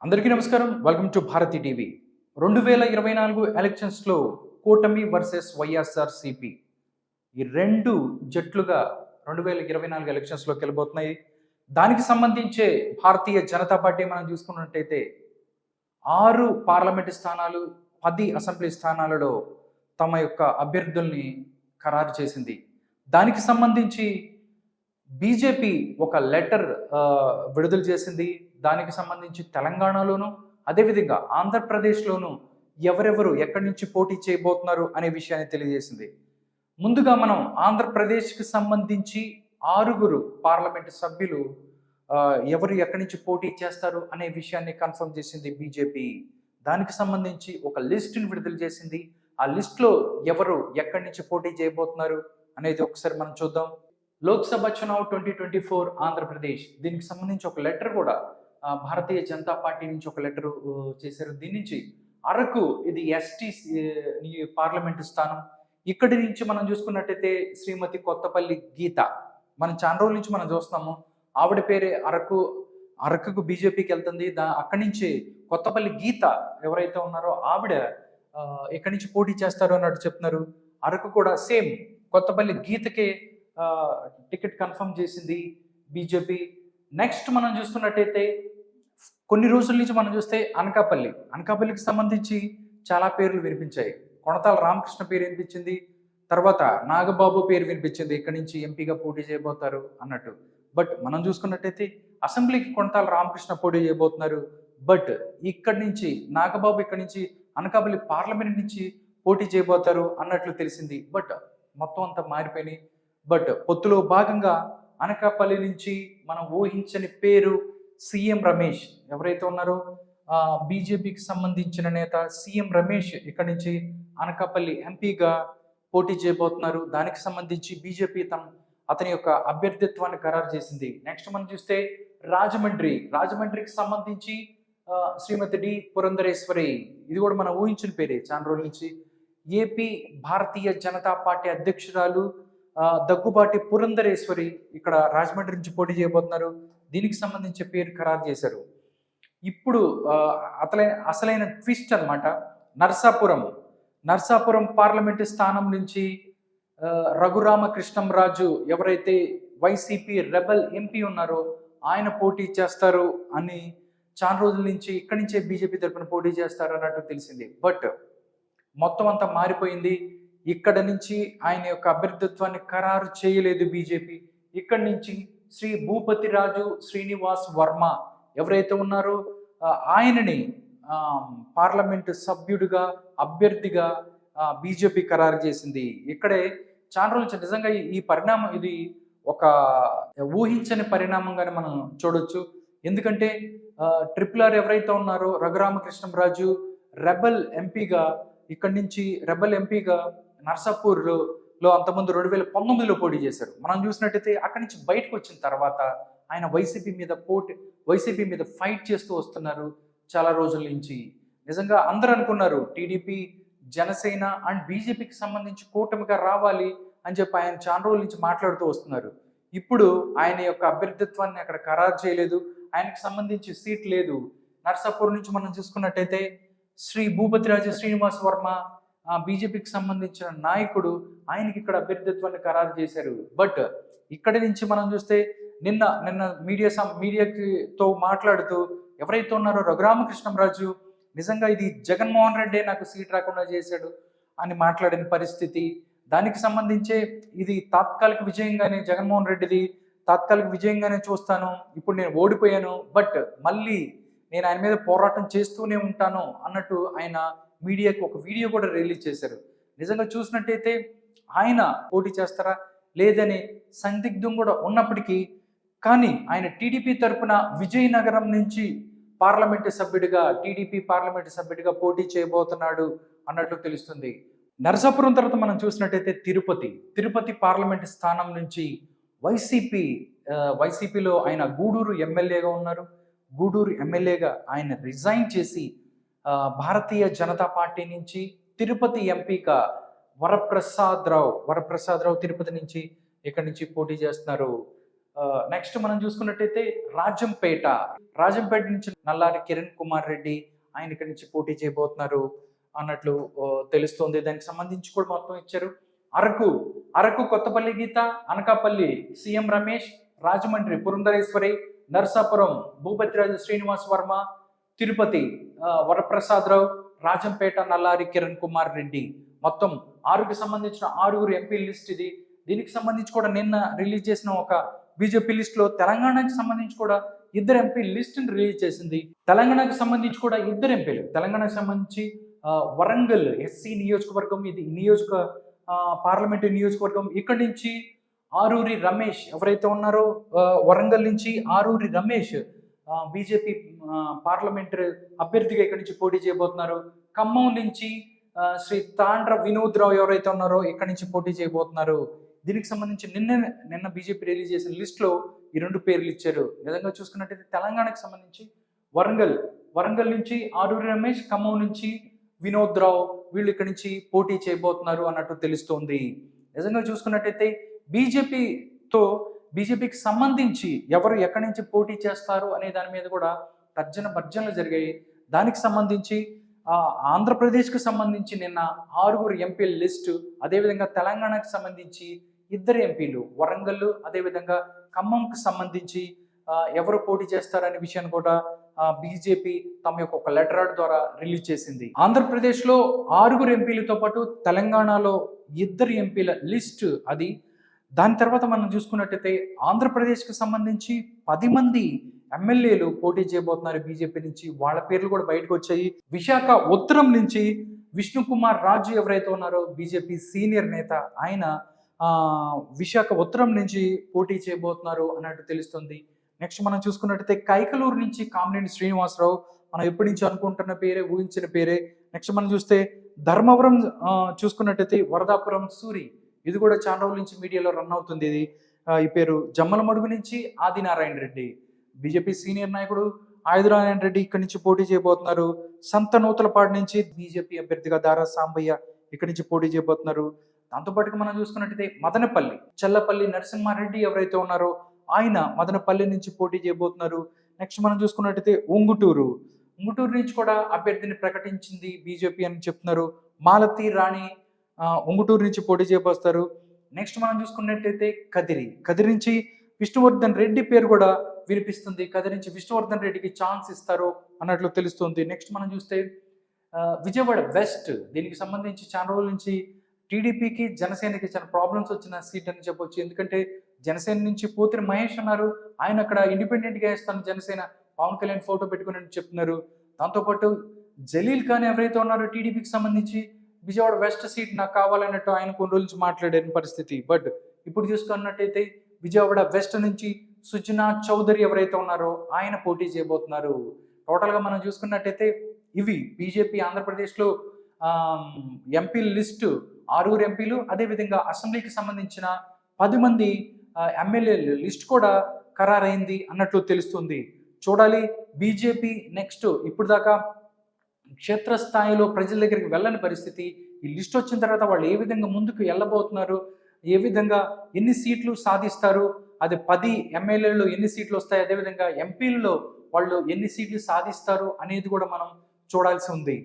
అందరికీ నమస్కారం. Welcome to Bharati TV. 2024 ఎలక్షన్స్‌లో కూటమి వర్సెస్ వైఎస్ఆర్‌సీపీ ఈ 2 జట్లుగా 2024 ఎలక్షన్స్‌లోకెళ్ళబోతున్నాయి. దానికి సంబంధించే భారతీయ జనతా పార్టీ మనం చూసుకున్నట్టయితే 6 పార్లమెంటు స్థానాలు, 10 అసెంబ్లీ స్థానాలలో తమ యొక్క అభ్యర్థుల్ని ఖరారు చేసింది. దానికి సంబంధించి బీజేపీ ఒక లెటర్ విడుదల చేసింది. దానికి సంబంధించి తెలంగాణలోను, అదేవిధంగా ఆంధ్రప్రదేశ్‌లోను ఎవరెవరు ఎక్కడి నుంచి పోటీ చేయబోతున్నారు అనే విషయాన్ని తెలియజేసింది. ముందుగా మనం ఆంధ్రప్రదేశ్‌కి సంబంధించి 6 పార్లమెంటు సభ్యులు ఎవరు ఎక్కడి నుంచి పోటీ చేస్తారు అనే విషయాన్ని కన్ఫర్మ్ చేసింది బీజేపీ. దానికి సంబంధించి ఒక లిస్ట్‌ని విడుదల చేసింది. ఆ లిస్ట్‌లో ఎవరు ఎక్కడి నుంచి పోటీ చేయబోతున్నారు అనేది ఒకసారి మనం చూద్దాం. లోక్సభ చునావ్ 2024 ఆంధ్రప్రదేశ్ దీనికి సంబంధించి ఒక లెటర్ కూడా భారతీయ జనతా పార్టీ నుంచి ఒక లెటర్ చేశారు. దీని నుంచి అరకు ఇది ఎస్టీ పార్లమెంటు స్థానం. ఇక్కడి నుంచి మనం చూసుకున్నట్టయితే శ్రీమతి కొత్తపల్లి గీత, మనం చాలా రోజుల నుంచి మనం చూస్తున్నాము. ఆవిడ పేరే అరకుకు బీజేపీకి వెళ్తుంది. అక్కడి నుంచి కొత్తపల్లి గీత ఎవరైతే ఉన్నారో ఆవిడ ఇక్కడి నుంచి పోటీ చేస్తారు అన్నట్టు చెప్తున్నారు. అరకు కూడా సేమ్ కొత్తపల్లి గీతకే టికెట్ కన్ఫర్మ్ చేసింది బీజేపీ. నెక్స్ట్ మనం చూసుకున్నట్టయితే కొన్ని రోజుల నుంచి మనం చూస్తే అనకాపల్లికి సంబంధించి చాలా పేర్లు వినిపించాయి. కొణతాల రామకృష్ణ పేరు వినిపించింది, తర్వాత నాగబాబు పేరు వినిపించింది, ఇక్కడి నుంచి ఎంపీగా పోటీ చేయబోతారు అన్నట్టు. బట్ మనం చూసుకున్నట్టయితే అసెంబ్లీకి కొణతాల రామకృష్ణ పోటీ చేయబోతున్నారు. బట్ ఇక్కడి నుంచి నాగబాబు ఇక్కడి నుంచి అనకాపల్లి పార్లమెంట్ నుంచి పోటీ చేయబోతారు అన్నట్లు తెలిసింది. బట్ మొత్తం అంతా మారిపోయినాయి. బట్ పొత్తులో భాగంగా అనకాపల్లి నుంచి మనం ఊహించని పేరు సీఎం రమేష్ ఎవరైతే ఉన్నారో బీజేపీకి సంబంధించిన నేత సీఎం రమేష్ ఇక్కడి నుంచి అనకాపల్లి ఎంపీగా పోటీ చేయబోతున్నారు. దానికి సంబంధించి బీజేపీ అతని యొక్క అభ్యర్థిత్వాన్ని ఖరారు చేసింది. నెక్స్ట్ మనం చూస్తే రాజమండ్రికి సంబంధించి శ్రీమతి డి పురంధరేశ్వరి, ఇది కూడా మనం ఊహించిన పేరే చాలా రోజుల నుంచి. ఏపీ భారతీయ జనతా పార్టీ అధ్యక్షురాలు దగ్గుబాటి పురంధరేశ్వరి ఇక్కడ రాజమండ్రి నుంచి పోటీ చేయబోతున్నారు. దీనికి సంబంధించి పేరు ఖరారు చేశారు. ఇప్పుడు అసలైన ట్విస్ట్ అనమాట. నర్సాపురం పార్లమెంటు స్థానం నుంచి రఘురామకృష్ణంరాజు ఎవరైతే వైసీపీ రెబల్ ఎంపీ ఉన్నారో ఆయన పోటీ చేస్తారు అని చాలా రోజుల నుంచి ఇక్కడి నుంచే బీజేపీ తరఫున పోటీ చేస్తారు అన్నట్టు తెలిసింది. బట్ మొత్తం అంతా మారిపోయింది. ఇక్కడ నుంచి ఆయన యొక్క అభ్యర్థిత్వాన్ని ఖరారు చేయలేదు బీజేపీ. ఇక్కడి నుంచి శ్రీ భూపతిరాజు శ్రీనివాస్ వర్మ ఎవరైతే ఉన్నారో ఆయనని పార్లమెంటు సభ్యుడిగా అభ్యర్థిగా బీజేపీ ఖరారు చేసింది. ఇక్కడే చాలా రోజులు నిజంగా ఈ పరిణామం ఇది ఒక ఊహించని పరిణామంగానే మనం చూడొచ్చు. ఎందుకంటే RRR ఎవరైతే ఉన్నారో రఘురామకృష్ణంరాజు రెబల్ ఎంపీగా ఇక్కడి నుంచి నర్సాపూర్లో అంతకుముందు 2019లో పోటీ చేశారు. మనం చూసినట్టయితే అక్కడి నుంచి బయటకు వచ్చిన తర్వాత ఆయన వైసీపీ మీద ఫైట్ చేస్తూ వస్తున్నారు చాలా రోజుల నుంచి. నిజంగా అందరూ అనుకున్నారు టీడీపీ, జనసేన అండ్ బీజేపీకి సంబంధించి కూటమిగా రావాలి అని చెప్పి ఆయన చాలా రోజుల నుంచి మాట్లాడుతూ వస్తున్నారు. ఇప్పుడు ఆయన యొక్క అభ్యర్థిత్వాన్ని అక్కడ ఖరారు చేయలేదు. ఆయనకు సంబంధించి సీట్ లేదు. నర్సాపూర్ నుంచి మనం చూసుకున్నట్టయితే శ్రీ భూపతిరాజు శ్రీనివాస్ వర్మ బీజేపీకి సంబంధించిన నాయకుడు, ఆయనకి ఇక్కడ అభ్యర్థిత్వాన్ని ఖరారు చేశారు. బట్ ఇక్కడి నుంచి మనం చూస్తే నిన్న మీడియాతో మాట్లాడుతూ ఎవరైతే ఉన్నారో రఘురామకృష్ణంరాజు నిజంగా ఇది జగన్మోహన్ రెడ్డి నాకు సీట్ రాకుండా చేశాడు అని మాట్లాడిన పరిస్థితి. దానికి సంబంధించే ఇది తాత్కాలిక విజయంగానే, జగన్మోహన్ రెడ్డిది తాత్కాలిక విజయంగానే చూస్తాను, ఇప్పుడు నేను ఓడిపోయాను, బట్ మళ్ళీ నేను ఆయన మీద పోరాటం చేస్తూనే ఉంటాను అన్నట్టు ఆయన మీడియాకు ఒక వీడియో కూడా రిలీజ్ చేశారు. నిజంగా చూసినట్టయితే ఆయన పోటీ చేస్తారా లేదని సందిగ్ధం కూడా ఉన్నప్పటికీ, కానీ ఆయన టీడీపీ తరపున విజయనగరం నుంచి టీడీపీ పార్లమెంటు సభ్యుడిగా పోటీ చేయబోతున్నాడు అన్నట్లు తెలుస్తుంది. నరసాపురం తర్వాత మనం చూసినట్టయితే తిరుపతి పార్లమెంటు స్థానం నుంచి వైసీపీలో ఆయన గూడూరు ఎమ్మెల్యేగా ఉన్నారు. గూడూరు ఎమ్మెల్యేగా ఆయన రిజైన్ చేసి భారతీయ జనతా పార్టీ నుంచి తిరుపతి ఎంపీగా వరప్రసాద్ రావు తిరుపతి నుంచి ఇక్కడి నుంచి పోటీ చేస్తున్నారు. నెక్స్ట్ మనం చూసుకున్నట్టయితే రాజంపేట నుంచి నల్లారి కిరణ్ కుమార్ రెడ్డి ఆయన ఇక్కడి నుంచి పోటీ చేయబోతున్నారు అన్నట్లు తెలుస్తుంది. దానికి సంబంధించి కూడా మొత్తం ఇచ్చారు. అరకు కొత్తపల్లి గీత, అనకాపల్లి సీఎం రమేష్, రాజమండ్రి పురంధరేశ్వరి, నర్సాపురం భూపతిరాజు శ్రీనివాస్ వర్మ, తిరుపతి వరప్రసాదరావు, రాజంపేట నల్లారి కిరణ్ కుమార్ రెడ్డి. మొత్తం 6కి సంబంధించిన 6 ఎంపీ లిస్ట్ ఇది. దీనికి సంబంధించి కూడా నిన్న రిలీజ్ చేసిన ఒక బీజేపీ లిస్ట్ లో తెలంగాణకి సంబంధించి కూడా 2 ఎంపీ లిస్ట్ రిలీజ్ చేసింది. తెలంగాణకు సంబంధించి కూడా 2 ఎంపీలు. తెలంగాణకు సంబంధించి వరంగల్ ఎస్సీ నియోజకవర్గం, ఇది పార్లమెంటు నియోజకవర్గం. ఇక్కడి నుంచి ఆరూరి రమేష్ ఎవరైతే ఉన్నారో వరంగల్ నుంచి ఆరూరి రమేష్ బీజేపీ పార్లమెంటరీ అభ్యర్థిగా ఇక్కడి నుంచి పోటీ చేయబోతున్నారు. ఖమ్మం నుంచి శ్రీ తాండ్ర వినోద్ రావు ఎవరైతే ఉన్నారో ఇక్కడి నుంచి పోటీ చేయబోతున్నారు. దీనికి సంబంధించి నిన్న బీజేపీ రిలీజ్ చేసిన లిస్టులో ఈ 2 పేర్లు ఇచ్చారు. విధంగా చూసుకున్నట్టయితే తెలంగాణకు సంబంధించి వరంగల్ నుంచి ఆరూరి రమేష్, ఖమ్మం నుంచి వినోద్ రావు, వీళ్ళు ఇక్కడి నుంచి పోటీ చేయబోతున్నారు అన్నట్టు తెలుస్తోంది. నిజంగా చూసుకున్నట్టయితే బీజేపీకి సంబంధించి ఎవరు ఎక్కడి నుంచి పోటీ చేస్తారు అనే దాని మీద కూడా భర్జనలు జరిగాయి. దానికి సంబంధించి ఆంధ్రప్రదేశ్కి సంబంధించి నిన్న 6 ఎంపీల లిస్టు, అదేవిధంగా తెలంగాణకు సంబంధించి 2 ఎంపీలు, వరంగల్ అదేవిధంగా ఖమ్మంకి సంబంధించి ఎవరు పోటీ చేస్తారనే విషయాన్ని కూడా బీజేపీ తమ యొక్క ఒక లెటర్ ద్వారా రిలీజ్ చేసింది. ఆంధ్రప్రదేశ్లో 6 ఎంపీలతో పాటు తెలంగాణలో 2 ఎంపీల లిస్ట్ అది. దాని తర్వాత మనం చూసుకున్నట్టయితే ఆంధ్రప్రదేశ్కి సంబంధించి 10 మంది ఎమ్మెల్యేలు పోటీ చేయబోతున్నారు బీజేపీ నుంచి. వాళ్ళ పేర్లు కూడా బయటకు వచ్చాయి. విశాఖ ఉత్తరం నుంచి విష్ణుకుమార్ రాజు ఎవరైతే ఉన్నారో బీజేపీ సీనియర్ నేత, ఆయన విశాఖ ఉత్తరం నుంచి పోటీ చేయబోతున్నారు అన్నట్టు తెలుస్తుంది. నెక్స్ట్ మనం చూసుకున్నట్టయితే కైకలూరు నుంచి కామినేని శ్రీనివాసరావు, మనం ఎప్పటి నుంచి అనుకుంటున్న పేరే, ఊహించిన పేరే. నెక్స్ట్ మనం చూస్తే ధర్మవరం చూసుకున్నట్టయితే వరదాపురం సూరి, ఇది కూడా చాలా రోజుల నుంచి మీడియాలో రన్ అవుతుంది. ఇది ఈ పేరు. జమ్మలమడుగు నుంచి ఆదినారాయణ రెడ్డి, బీజేపీ సీనియర్ నాయకుడు ఆదినారాయణ రెడ్డి ఇక్కడి నుంచి పోటీ చేయబోతున్నారు. సంతనూతలపాడు నుంచి బీజేపీ అభ్యర్థిగా దారా సాంబయ్య ఇక్కడి నుంచి పోటీ చేయబోతున్నారు. దాంతోపాటుగా మనం చూసుకున్నట్టయితే మదనపల్లి చల్లపల్లి నరసింహారెడ్డి ఎవరైతే ఉన్నారో ఆయన మదనపల్లి నుంచి పోటీ చేయబోతున్నారు. నెక్స్ట్ మనం చూసుకున్నట్టయితే ఉంగుటూరు నుంచి కూడా అభ్యర్థిని ప్రకటించింది బీజేపీ అని చెప్తున్నారు. మాలతి రాణి ఉంగుటూరు నుంచి పోటీ చేయబోస్తారు. నెక్స్ట్ మనం చూసుకున్నట్టయితే కదిరి నుంచి విష్ణువర్ధన్ రెడ్డి పేరు కూడా వినిపిస్తుంది. కదిరి నుంచి విష్ణువర్ధన్ రెడ్డికి ఛాన్స్ ఇస్తారు అన్నట్లు తెలుస్తుంది. నెక్స్ట్ మనం చూస్తే విజయవాడ వెస్ట్, దీనికి సంబంధించి చాలా రోజుల నుంచి టీడీపీకి జనసేనకి చాలా ప్రాబ్లమ్స్ వచ్చిన సీట్ అని చెప్పొచ్చు. ఎందుకంటే జనసేన నుంచి పోతిరి మహేష్ అన్నారు, ఆయన అక్కడ ఇండిపెండెంట్గా వేస్తాను జనసేన, పవన్ కళ్యాణ్ ఫోటో పెట్టుకుని చెప్తున్నారు. దాంతోపాటు జలీల్ ఖాన్ ఎవరైతే ఉన్నారో టీడీపీకి సంబంధించి విజయవాడ వెస్ట్ సీట్ నాకు కావాలన్నట్టు ఆయన కొన్ని రోజుల నుంచి మాట్లాడిన పరిస్థితి. బట్ ఇప్పుడు చూసుకున్నట్టయితే విజయవాడ వెస్ట్ నుంచి సుజనా చౌదరి ఎవరైతే ఉన్నారో ఆయన పోటీ చేయబోతున్నారు. టోటల్గా మనం చూసుకున్నట్టయితే ఇవి బీజేపీ ఆంధ్రప్రదేశ్లో ఎంపీల లిస్టు 6 ఎంపీలు, అదేవిధంగా అసెంబ్లీకి సంబంధించిన 10 మంది ఎమ్మెల్యేల లిస్ట్ కూడా ఖరారైంది అన్నట్లు తెలుస్తుంది. చూడాలి బీజేపీ నెక్స్ట్. ఇప్పుడు దాకా క్షేత్రస్థాయిలో ప్రజల దగ్గరికి వెళ్ళని పరిస్థితి. ఈ లిస్ట్ వచ్చిన తర్వాత వాళ్ళు ఏ విధంగా ముందుకు వెళ్ళబోతున్నారు, ఏ విధంగా ఎన్ని సీట్లు సాధిస్తారు, అది 10 ఎమ్మెల్యేలు ఎన్ని సీట్లు వస్తాయి, అదేవిధంగా ఎంపీలలో వాళ్ళు ఎన్ని సీట్లు సాధిస్తారు అనేది కూడా మనం చూడాల్సి ఉంది.